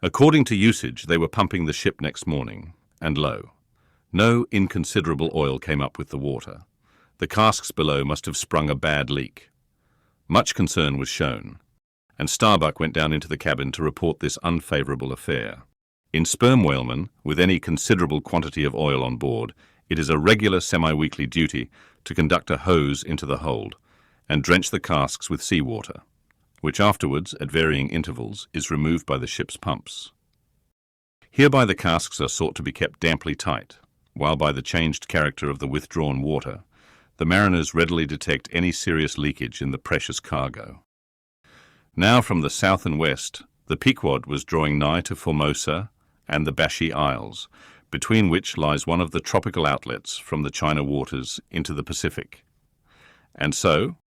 According to usage, they were pumping the ship next morning, and lo, no inconsiderable oil came up with the water. The casks below must have sprung a bad leak. Much concern was shown, and Starbuck went down into the cabin to report this unfavourable affair. In sperm whalemen, with any considerable quantity of oil on board, it is a regular semi-weekly duty to conduct a hose into the hold and drench the casks with seawater, which afterwards, at varying intervals, is removed by the ship's pumps. Hereby the casks are sought to be kept damply tight, while by the changed character of the withdrawn water, the mariners readily detect any serious leakage in the precious cargo. Now from the south and west, the Pequod was drawing nigh to Formosa and the Bashi Isles, between which lies one of the tropical outlets from the China waters into the Pacific. And so,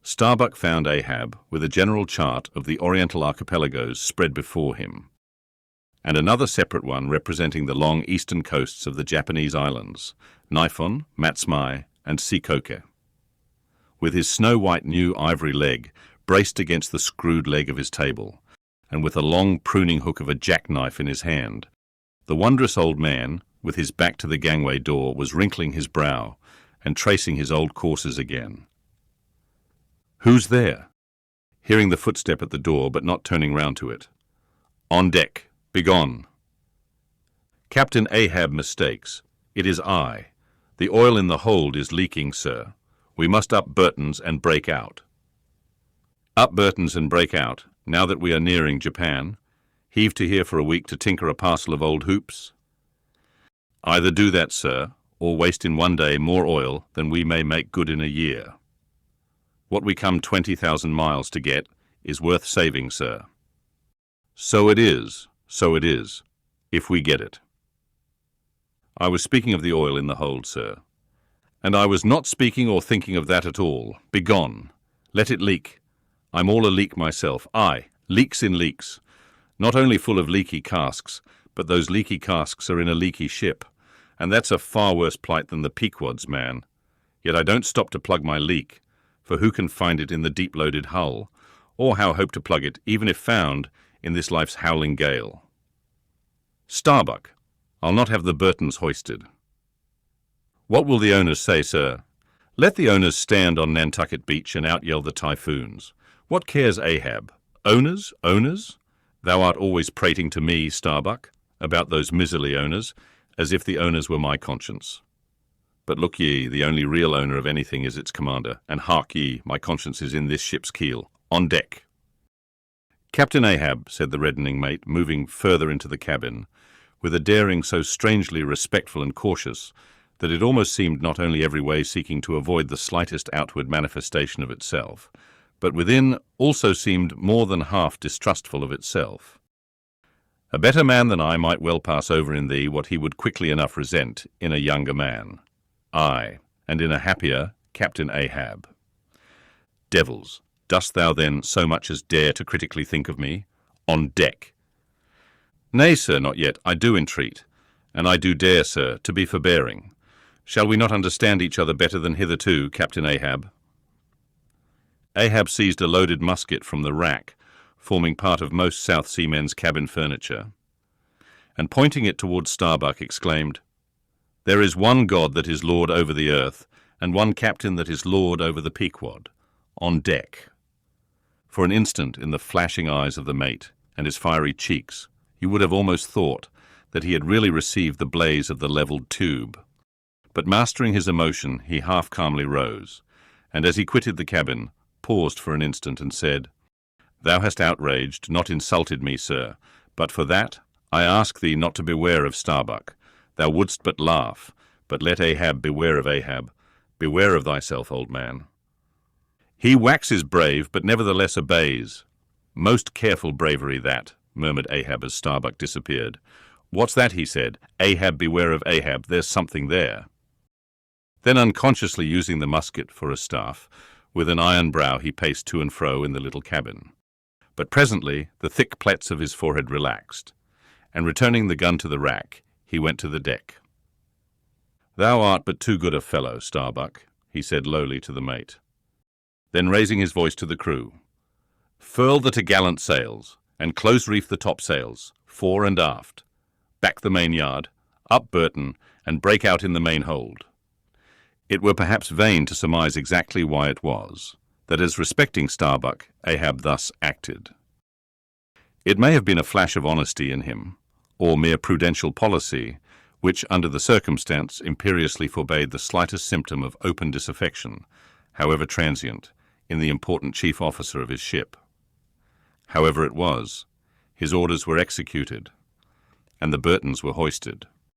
Starbuck found Ahab with a general chart of the oriental archipelagos spread before him, and another separate one representing the long eastern coasts of the Japanese islands, Niphon, Matsumae, and Shikoke. With his snow-white new ivory leg braced against the screwed leg of his table, and with a long pruning hook of a jackknife in his hand, the wondrous old man, with his back to the gangway door, was wrinkling his brow and tracing his old courses again. "Who's there?" Hearing the footstep at the door, but not turning round to it. "On deck. Begone." "Captain Ahab mistakes. It is I. The oil in the hold is leaking, sir. We must up Burton's and break out." "Up Burton's and break out, now that we are nearing Japan? Heave to here for a week to tinker a parcel of old hoops?" "Either do that, sir, or waste in one day more oil than we may make good in a year. What we come 20,000 miles to get is worth saving, sir." So it is, if we get it." "I was speaking of the oil in the hold, sir." "And I was not speaking or thinking of that at all. Begone. Let it leak. I'm all a leak myself. Aye, leaks in leaks. Not only full of leaky casks, but those leaky casks are in a leaky ship, and that's a far worse plight than the Pequod's, man. Yet I don't stop to plug my leak, for who can find it in the deep-loaded hull, or how hope to plug it, even if found, in this life's howling gale? Starbuck, I'll not have the Burtons hoisted." "What will the owners say, sir?" "Let the owners stand on Nantucket Beach and out-yell the typhoons. What cares Ahab? Owners, owners? Thou art always prating to me, Starbuck, about those miserly owners, as if the owners were my conscience. But look ye, the only real owner of anything is its commander, and hark ye, my conscience is in this ship's keel. On deck." "Captain Ahab," said the reddening mate, moving further into the cabin, with a daring so strangely respectful and cautious that it almost seemed not only every way seeking to avoid the slightest outward manifestation of itself, but within also seemed more than half distrustful of itself. "A better man than I might well pass over in thee what he would quickly enough resent in a younger man. Aye, and in a happier Captain Ahab. Devils, dost thou then so much as dare to critically think of me? On deck." "Nay, sir, not yet. I do entreat, and I do dare, sir, to be forbearing. Shall we not understand each other better than hitherto, Captain Ahab?" Ahab seized a loaded musket from the rack, forming part of most South Sea men's cabin furniture, and pointing it towards Starbuck, exclaimed, "There is one God that is Lord over the earth, and one captain that is Lord over the Pequod. On deck." For an instant, in the flashing eyes of the mate and his fiery cheeks, you would have almost thought that he had really received the blaze of the levelled tube. But mastering his emotion, he half calmly rose, and as he quitted the cabin, paused for an instant and said, "Thou hast outraged, not insulted me, sir, but for that I ask thee not to beware of Starbuck. Thou wouldst but laugh, but let Ahab beware of Ahab. Beware of thyself, old man. He waxes brave, but nevertheless obeys." "Most careful bravery, that," murmured Ahab as Starbuck disappeared. "What's that?" he said. "Ahab, beware of Ahab. There's something there." Then, unconsciously using the musket for a staff, with an iron brow he paced to and fro in the little cabin. But presently the thick plaits of his forehead relaxed, and returning the gun to the rack, he went to the deck. "Thou art but too good a fellow, Starbuck," he said lowly to the mate. Then raising his voice to the crew, "Furl the t'gallant sails, and close reef the topsails, fore and aft, back the main yard, up Burton, and break out in the main hold. It were perhaps vain to surmise exactly why it was that, as respecting Starbuck, Ahab thus acted. It may have been a flash of honesty in him, or mere prudential policy, which, under the circumstance, imperiously forbade the slightest symptom of open disaffection, however transient, in the important chief officer of his ship. However it was, his orders were executed, and the Burtons were hoisted.